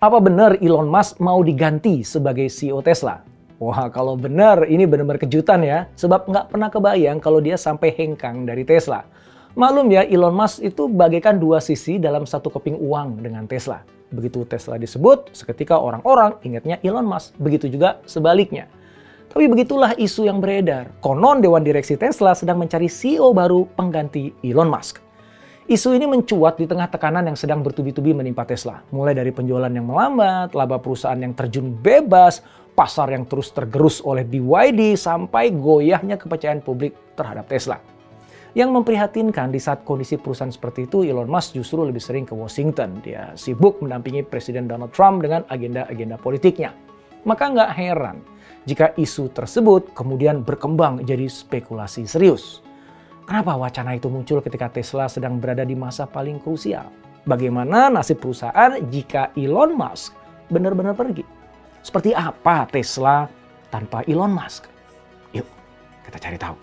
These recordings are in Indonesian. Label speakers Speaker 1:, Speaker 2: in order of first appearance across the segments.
Speaker 1: Apa benar Elon Musk mau diganti sebagai CEO Tesla? Wah, kalau benar ini benar-benar kejutan ya. Sebab nggak pernah kebayang kalau dia sampai hengkang dari Tesla. Maklum ya, Elon Musk itu bagaikan dua sisi dalam satu keping uang dengan Tesla. Begitu Tesla disebut, seketika orang-orang ingatnya Elon Musk. Begitu juga sebaliknya. Tapi begitulah isu yang beredar. Konon Dewan Direksi Tesla sedang mencari CEO baru pengganti Elon Musk. Isu ini mencuat di tengah tekanan yang sedang bertubi-tubi menimpa Tesla. Mulai dari penjualan yang melambat, laba perusahaan yang terjun bebas, pasar yang terus tergerus oleh BYD, sampai goyahnya kepercayaan publik terhadap Tesla. Yang memprihatinkan di saat kondisi perusahaan seperti itu, Elon Musk justru lebih sering ke Washington. Dia sibuk mendampingi Presiden Donald Trump dengan agenda-agenda politiknya. Maka nggak heran jika isu tersebut kemudian berkembang jadi spekulasi serius. Kenapa wacana itu muncul ketika Tesla sedang berada di masa paling krusial? Bagaimana nasib perusahaan jika Elon Musk benar-benar pergi? Seperti apa Tesla tanpa Elon Musk? Yuk, kita cari tahu.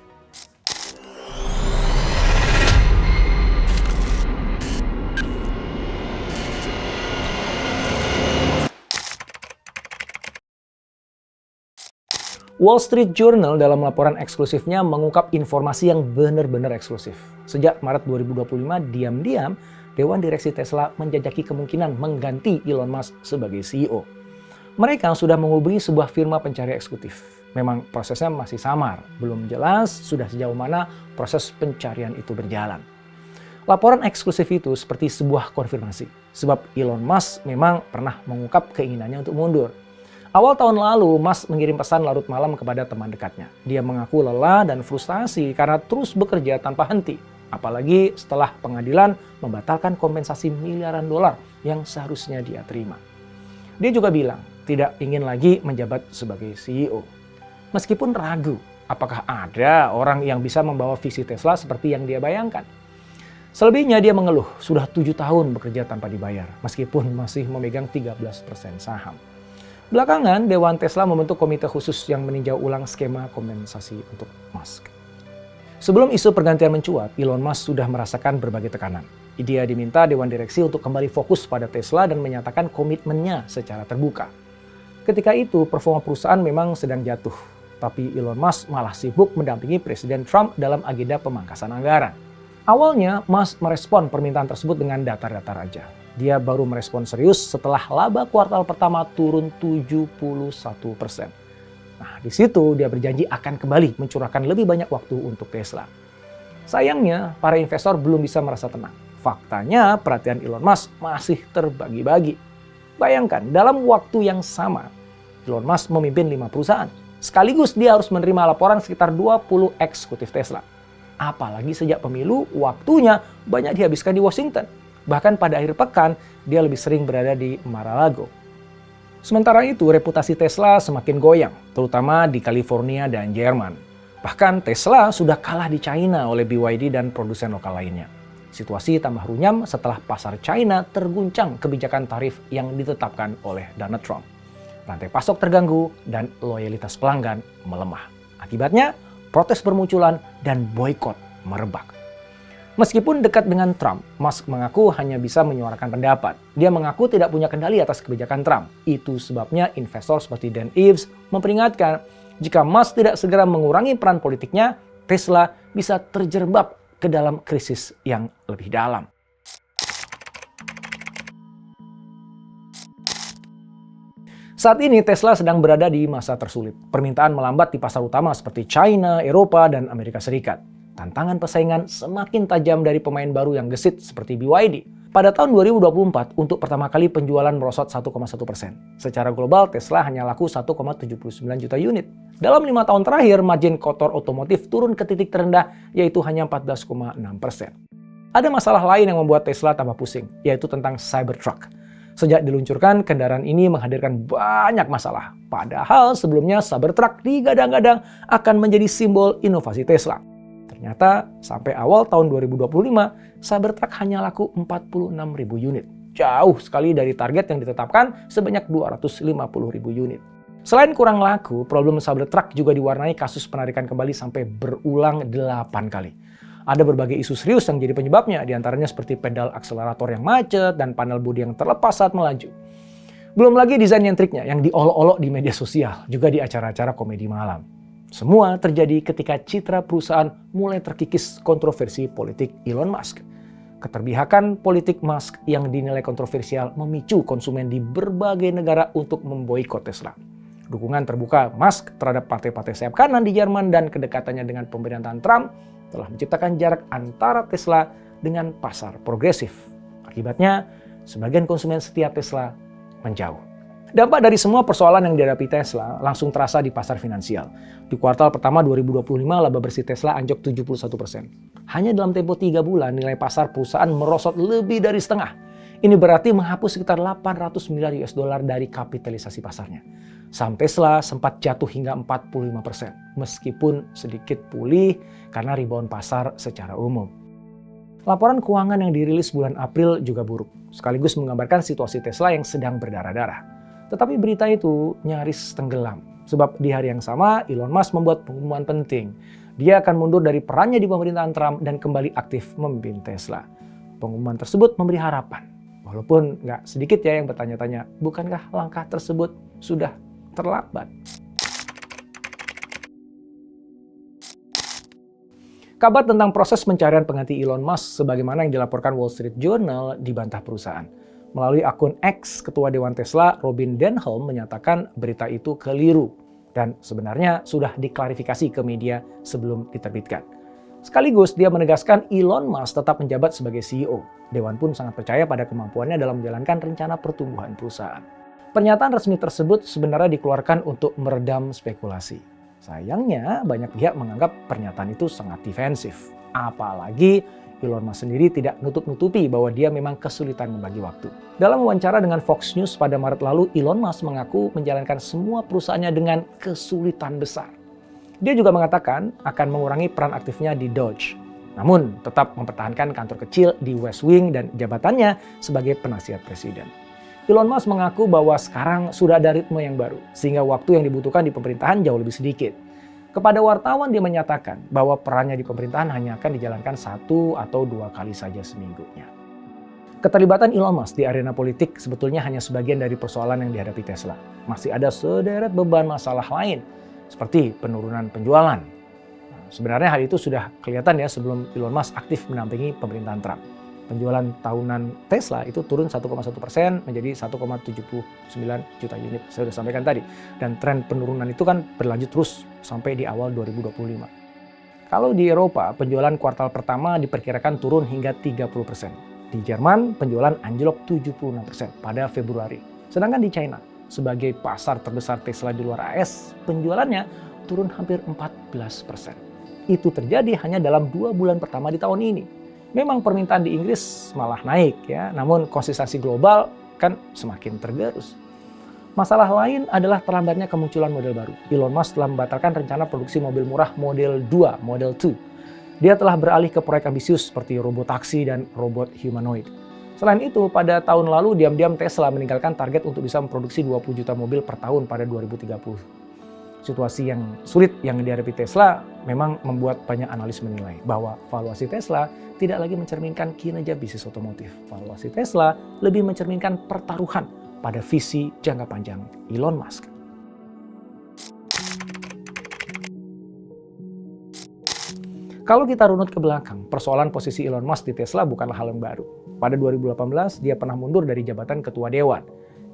Speaker 1: Wall Street Journal dalam laporan eksklusifnya mengungkap informasi yang benar-benar eksklusif. Sejak Maret 2025, diam-diam Dewan Direksi Tesla menjajaki kemungkinan mengganti Elon Musk sebagai CEO. Mereka sudah menghubungi sebuah firma pencari eksekutif. Memang prosesnya masih samar, belum jelas sudah sejauh mana proses pencarian itu berjalan. Laporan eksklusif itu seperti sebuah konfirmasi, sebab Elon Musk memang pernah mengungkap keinginannya untuk mundur. Awal tahun lalu, Musk mengirim pesan larut malam kepada teman dekatnya. Dia mengaku lelah dan frustasi karena terus bekerja tanpa henti. Apalagi setelah pengadilan membatalkan kompensasi miliaran dolar yang seharusnya dia terima. Dia juga bilang tidak ingin lagi menjabat sebagai CEO. Meskipun ragu, apakah ada orang yang bisa membawa visi Tesla seperti yang dia bayangkan. Selebihnya dia mengeluh, sudah 7 tahun bekerja tanpa dibayar, meskipun masih memegang 13% saham. Belakangan, Dewan Tesla membentuk komite khusus yang meninjau ulang skema kompensasi untuk Musk. Sebelum isu pergantian mencuat, Elon Musk sudah merasakan berbagai tekanan. Dia diminta Dewan Direksi untuk kembali fokus pada Tesla dan menyatakan komitmennya secara terbuka. Ketika itu, performa perusahaan memang sedang jatuh. Tapi Elon Musk malah sibuk mendampingi Presiden Trump dalam agenda pemangkasan anggaran. Awalnya, Musk merespon permintaan tersebut dengan datar-datar aja. Dia baru merespon serius setelah laba kuartal pertama turun 71%. Nah, di situ dia berjanji akan kembali mencurahkan lebih banyak waktu untuk Tesla. Sayangnya, para investor belum bisa merasa tenang. Faktanya, perhatian Elon Musk masih terbagi-bagi. Bayangkan, dalam waktu yang sama, Elon Musk memimpin 5 perusahaan. Sekaligus dia harus menerima laporan sekitar 20 eksekutif Tesla. Apalagi sejak pemilu, waktunya banyak dihabiskan di Washington. Bahkan pada akhir pekan, dia lebih sering berada di Mar-a-Lago. Sementara itu, reputasi Tesla semakin goyang, terutama di California dan Jerman. Bahkan Tesla sudah kalah di China oleh BYD dan produsen lokal lainnya. Situasi tambah runyam setelah pasar China terguncang kebijakan tarif yang ditetapkan oleh Donald Trump. Rantai pasok terganggu dan loyalitas pelanggan melemah. Akibatnya, protes bermunculan dan boikot merebak. Meskipun dekat dengan Trump, Musk mengaku hanya bisa menyuarakan pendapat. Dia mengaku tidak punya kendali atas kebijakan Trump. Itu sebabnya investor seperti Dan Ives memperingatkan, jika Musk tidak segera mengurangi peran politiknya, Tesla bisa terjerembab ke dalam krisis yang lebih dalam. Saat ini Tesla sedang berada di masa tersulit. Permintaan melambat di pasar utama seperti China, Eropa, dan Amerika Serikat. Tantangan persaingan semakin tajam dari pemain baru yang gesit seperti BYD. Pada tahun 2024, untuk pertama kali penjualan merosot 1,1%. Secara global, Tesla hanya laku 1,79 juta unit. Dalam 5 tahun terakhir, margin kotor otomotif turun ke titik terendah, yaitu hanya 14,6%. Ada masalah lain yang membuat Tesla tambah pusing, yaitu tentang Cybertruck. Sejak diluncurkan, kendaraan ini menghadirkan banyak masalah. Padahal sebelumnya Cybertruck digadang-gadang akan menjadi simbol inovasi Tesla. Ternyata sampai awal tahun 2025, Cybertruck hanya laku 46.000 unit. Jauh sekali dari target yang ditetapkan sebanyak 250.000 unit. Selain kurang laku, problem Cybertruck juga diwarnai kasus penarikan kembali sampai berulang 8 kali. Ada berbagai isu serius yang jadi penyebabnya, diantaranya seperti pedal akselerator yang macet dan panel bodi yang terlepas saat melaju. Belum lagi desain nyentriknya yang diolok-olok di media sosial, juga di acara-acara komedi malam. Semua terjadi ketika citra perusahaan mulai terkikis kontroversi politik Elon Musk. Keterpihakan politik Musk yang dinilai kontroversial memicu konsumen di berbagai negara untuk memboikot Tesla. Dukungan terbuka Musk terhadap partai-partai sayap kanan di Jerman dan kedekatannya dengan pemerintahan Trump telah menciptakan jarak antara Tesla dengan pasar progresif. Akibatnya, sebagian konsumen setia Tesla menjauh. Dampak dari semua persoalan yang dihadapi Tesla langsung terasa di pasar finansial. Di kuartal pertama 2025, laba bersih Tesla anjlok 71%. Hanya dalam tempo 3 bulan, nilai pasar perusahaan merosot lebih dari setengah. Ini berarti menghapus sekitar 800 miliar US dollar dari kapitalisasi pasarnya. Saham Tesla sempat jatuh hingga 45%, meskipun sedikit pulih karena rebound pasar secara umum. Laporan keuangan yang dirilis bulan April juga buruk, sekaligus menggambarkan situasi Tesla yang sedang berdarah-darah. Tetapi berita itu nyaris tenggelam, sebab di hari yang sama Elon Musk membuat pengumuman penting. Dia akan mundur dari perannya di pemerintahan Trump dan kembali aktif memimpin Tesla. Pengumuman tersebut memberi harapan, walaupun nggak sedikit ya yang bertanya-tanya, bukankah langkah tersebut sudah terlambat? Kabar tentang proses pencarian pengganti Elon Musk sebagaimana yang dilaporkan Wall Street Journal dibantah perusahaan. Melalui akun X, Ketua Dewan Tesla Robin Denholm menyatakan berita itu keliru dan sebenarnya sudah diklarifikasi ke media sebelum diterbitkan. Sekaligus dia menegaskan Elon Musk tetap menjabat sebagai CEO. Dewan pun sangat percaya pada kemampuannya dalam menjalankan rencana pertumbuhan perusahaan. Pernyataan resmi tersebut sebenarnya dikeluarkan untuk meredam spekulasi. Sayangnya, banyak pihak menganggap pernyataan itu sangat defensif. Apalagi Elon Musk sendiri tidak nutup-nutupi bahwa dia memang kesulitan membagi waktu. Dalam wawancara dengan Fox News pada Maret lalu, Elon Musk mengaku menjalankan semua perusahaannya dengan kesulitan besar. Dia juga mengatakan akan mengurangi peran aktifnya di Doge, namun tetap mempertahankan kantor kecil di West Wing dan jabatannya sebagai penasihat presiden. Elon Musk mengaku bahwa sekarang sudah ada ritme yang baru, sehingga waktu yang dibutuhkan di pemerintahan jauh lebih sedikit. Kepada wartawan dia menyatakan bahwa perannya di pemerintahan hanya akan dijalankan 1 atau 2 kali saja seminggunya. Keterlibatan Elon Musk di arena politik sebetulnya hanya sebagian dari persoalan yang dihadapi Tesla. Masih ada sederet beban masalah lain, seperti penurunan penjualan. Sebenarnya hal itu sudah kelihatan ya sebelum Elon Musk aktif mendampingi pemerintahan Trump. Penjualan tahunan Tesla itu turun 1,1% menjadi 1,79 juta unit, saya sudah sampaikan tadi. Dan tren penurunan itu kan berlanjut terus sampai di awal 2025. Kalau di Eropa, penjualan kuartal pertama diperkirakan turun hingga 30%. Di Jerman, penjualan anjlok 76% pada Februari. Sedangkan di China, sebagai pasar terbesar Tesla di luar AS, penjualannya turun hampir 14%. Itu terjadi hanya dalam 2 bulan pertama di tahun ini. Memang permintaan di Inggris malah naik ya, namun konsistensi global kan semakin tergerus. Masalah lain adalah terlambatnya kemunculan model baru. Elon Musk telah membatalkan rencana produksi mobil murah Model 2, Model 2. Dia telah beralih ke proyek ambisius seperti robot taksi dan robot humanoid. Selain itu, pada tahun lalu diam-diam Tesla meninggalkan target untuk bisa memproduksi 20 juta mobil per tahun pada 2030. Situasi yang sulit yang dihadapi Tesla memang membuat banyak analis menilai bahwa valuasi Tesla tidak lagi mencerminkan kinerja bisnis otomotif. Valuasi Tesla lebih mencerminkan pertaruhan pada visi jangka panjang Elon Musk. Kalau kita runut ke belakang, persoalan posisi Elon Musk di Tesla bukanlah hal yang baru. Pada 2018, dia pernah mundur dari jabatan ketua dewan.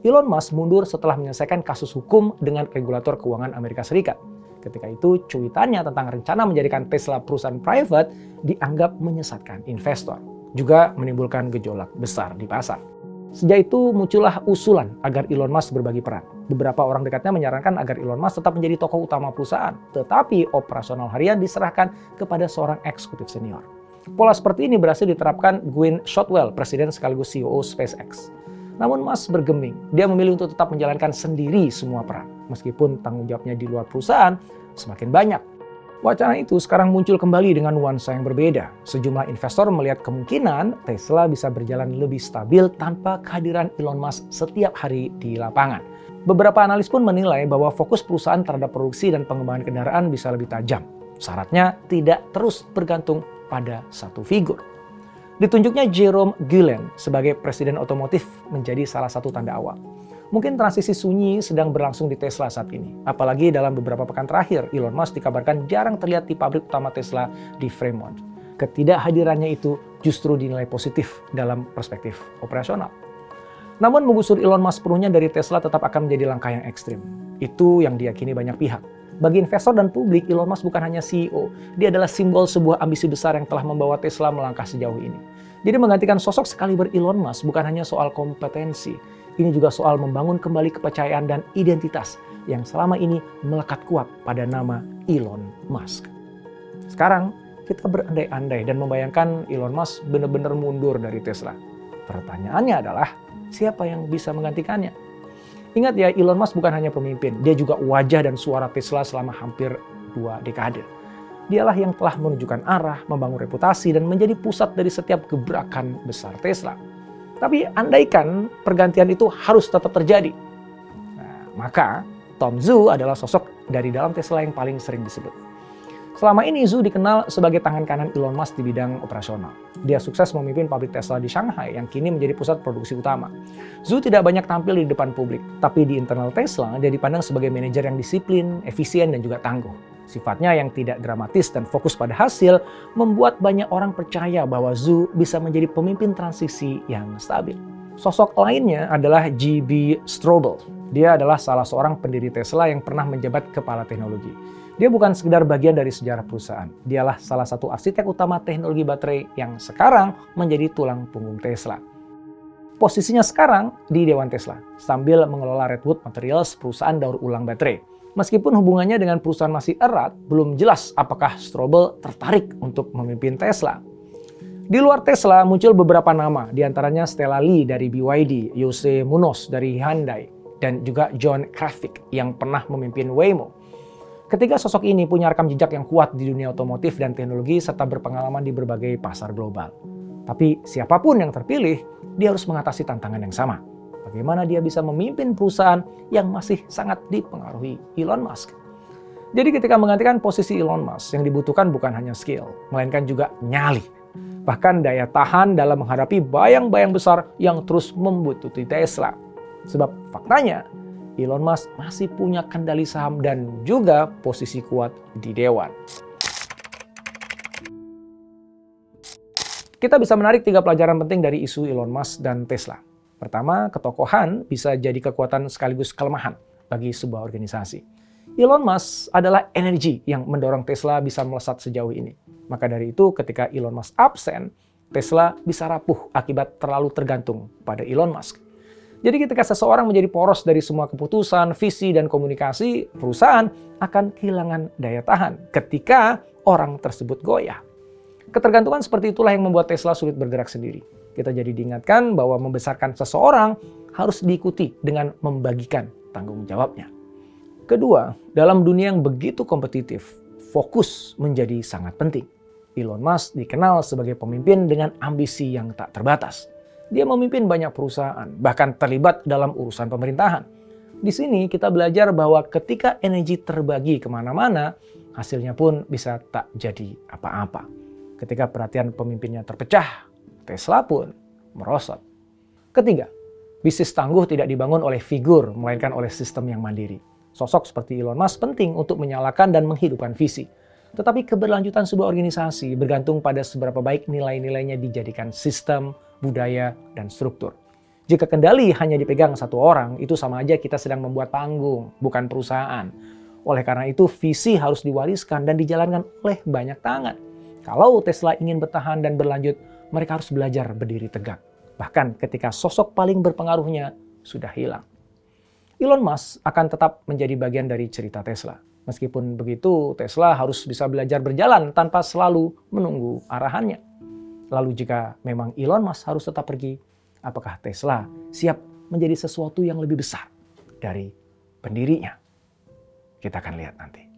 Speaker 1: Elon Musk mundur setelah menyelesaikan kasus hukum dengan regulator keuangan Amerika Serikat. Ketika itu, cuitannya tentang rencana menjadikan Tesla perusahaan private dianggap menyesatkan investor, juga menimbulkan gejolak besar di pasar. Sejak itu muncullah usulan agar Elon Musk berbagi peran. Beberapa orang dekatnya menyarankan agar Elon Musk tetap menjadi tokoh utama perusahaan, tetapi operasional harian diserahkan kepada seorang eksekutif senior. Pola seperti ini berhasil diterapkan Gwynne Shotwell, presiden sekaligus CEO SpaceX. Namun Musk bergeming, dia memilih untuk tetap menjalankan sendiri semua peran, meskipun tanggung jawabnya di luar perusahaan semakin banyak. Wacana itu sekarang muncul kembali dengan nuansa yang berbeda. Sejumlah investor melihat kemungkinan Tesla bisa berjalan lebih stabil tanpa kehadiran Elon Musk setiap hari di lapangan. Beberapa analis pun menilai bahwa fokus perusahaan terhadap produksi dan pengembangan kendaraan bisa lebih tajam. Syaratnya tidak terus bergantung pada satu figur. Ditunjuknya Jerome Guillen sebagai presiden otomotif menjadi salah satu tanda awal. Mungkin transisi sunyi sedang berlangsung di Tesla saat ini. Apalagi dalam beberapa pekan terakhir, Elon Musk dikabarkan jarang terlihat di pabrik utama Tesla di Fremont. Ketidakhadirannya itu justru dinilai positif dalam perspektif operasional. Namun menggusur Elon Musk sepenuhnya dari Tesla tetap akan menjadi langkah yang ekstrim. Itu yang diyakini banyak pihak. Bagi investor dan publik, Elon Musk bukan hanya CEO. Dia adalah simbol sebuah ambisi besar yang telah membawa Tesla melangkah sejauh ini. Jadi menggantikan sosok sekaliber Elon Musk bukan hanya soal kompetensi. Ini juga soal membangun kembali kepercayaan dan identitas yang selama ini melekat kuat pada nama Elon Musk. Sekarang, kita berandai-andai dan membayangkan Elon Musk benar-benar mundur dari Tesla. Pertanyaannya adalah, siapa yang bisa menggantikannya? Ingat ya, Elon Musk bukan hanya pemimpin, dia juga wajah dan suara Tesla selama hampir 2 dekade. Dialah yang telah menunjukkan arah, membangun reputasi, dan menjadi pusat dari setiap gebrakan besar Tesla. Tapi andaikan pergantian itu harus tetap terjadi. Nah, maka Tom Zhu adalah sosok dari dalam Tesla yang paling sering disebut. Selama ini Zhu dikenal sebagai tangan kanan Elon Musk di bidang operasional. Dia sukses memimpin pabrik Tesla di Shanghai yang kini menjadi pusat produksi utama. Zhu tidak banyak tampil di depan publik, tapi di internal Tesla dia dipandang sebagai manajer yang disiplin, efisien, dan juga tangguh. Sifatnya yang tidak dramatis dan fokus pada hasil membuat banyak orang percaya bahwa Zhu bisa menjadi pemimpin transisi yang stabil. Sosok lainnya adalah J.B. Straubel. Dia adalah salah seorang pendiri Tesla yang pernah menjabat kepala teknologi. Dia bukan sekedar bagian dari sejarah perusahaan. Dialah salah satu arsitek utama teknologi baterai yang sekarang menjadi tulang punggung Tesla. Posisinya sekarang di Dewan Tesla, sambil mengelola Redwood Materials, perusahaan daur ulang baterai. Meskipun hubungannya dengan perusahaan masih erat, belum jelas apakah Straubel tertarik untuk memimpin Tesla. Di luar Tesla muncul beberapa nama, diantaranya Stella Li dari BYD, Jose Munoz dari Hyundai, dan juga John Krafcik yang pernah memimpin Waymo. Ketiga sosok ini punya rekam jejak yang kuat di dunia otomotif dan teknologi serta berpengalaman di berbagai pasar global. Tapi siapapun yang terpilih, dia harus mengatasi tantangan yang sama. Bagaimana dia bisa memimpin perusahaan yang masih sangat dipengaruhi Elon Musk. Jadi ketika menggantikan posisi Elon Musk, yang dibutuhkan bukan hanya skill, melainkan juga nyali. Bahkan daya tahan dalam menghadapi bayang-bayang besar yang terus membuntuti Tesla. Sebab faktanya, Elon Musk masih punya kendali saham dan juga posisi kuat di dewan. Kita bisa menarik 3 pelajaran penting dari isu Elon Musk dan Tesla. Pertama, ketokohan bisa jadi kekuatan sekaligus kelemahan bagi sebuah organisasi. Elon Musk adalah energi yang mendorong Tesla bisa melesat sejauh ini. Maka dari itu, ketika Elon Musk absen, Tesla bisa rapuh akibat terlalu tergantung pada Elon Musk. Jadi ketika seseorang menjadi poros dari semua keputusan, visi, dan komunikasi, perusahaan akan kehilangan daya tahan ketika orang tersebut goyah. Ketergantungan seperti itulah yang membuat Tesla sulit bergerak sendiri. Kita jadi diingatkan bahwa membesarkan seseorang harus diikuti dengan membagikan tanggung jawabnya. Kedua, dalam dunia yang begitu kompetitif, fokus menjadi sangat penting. Elon Musk dikenal sebagai pemimpin dengan ambisi yang tak terbatas. Dia memimpin banyak perusahaan, bahkan terlibat dalam urusan pemerintahan. Di sini kita belajar bahwa ketika energi terbagi kemana-mana, hasilnya pun bisa tak jadi apa-apa. Ketika perhatian pemimpinnya terpecah, Tesla pun merosot. Ketiga, bisnis tangguh tidak dibangun oleh figur, melainkan oleh sistem yang mandiri. Sosok seperti Elon Musk penting untuk menyalakan dan menghidupkan visi. Tetapi keberlanjutan sebuah organisasi bergantung pada seberapa baik nilai-nilainya dijadikan sistem, budaya, dan struktur. Jika kendali hanya dipegang satu orang, itu sama aja kita sedang membuat panggung, bukan perusahaan. Oleh karena itu, visi harus diwariskan dan dijalankan oleh banyak tangan. Kalau Tesla ingin bertahan dan berlanjut, mereka harus belajar berdiri tegak. Bahkan ketika sosok paling berpengaruhnya sudah hilang. Elon Musk akan tetap menjadi bagian dari cerita Tesla. Meskipun begitu, Tesla harus bisa belajar berjalan tanpa selalu menunggu arahannya. Lalu jika memang Elon Musk harus tetap pergi, apakah Tesla siap menjadi sesuatu yang lebih besar dari pendirinya? Kita akan lihat nanti.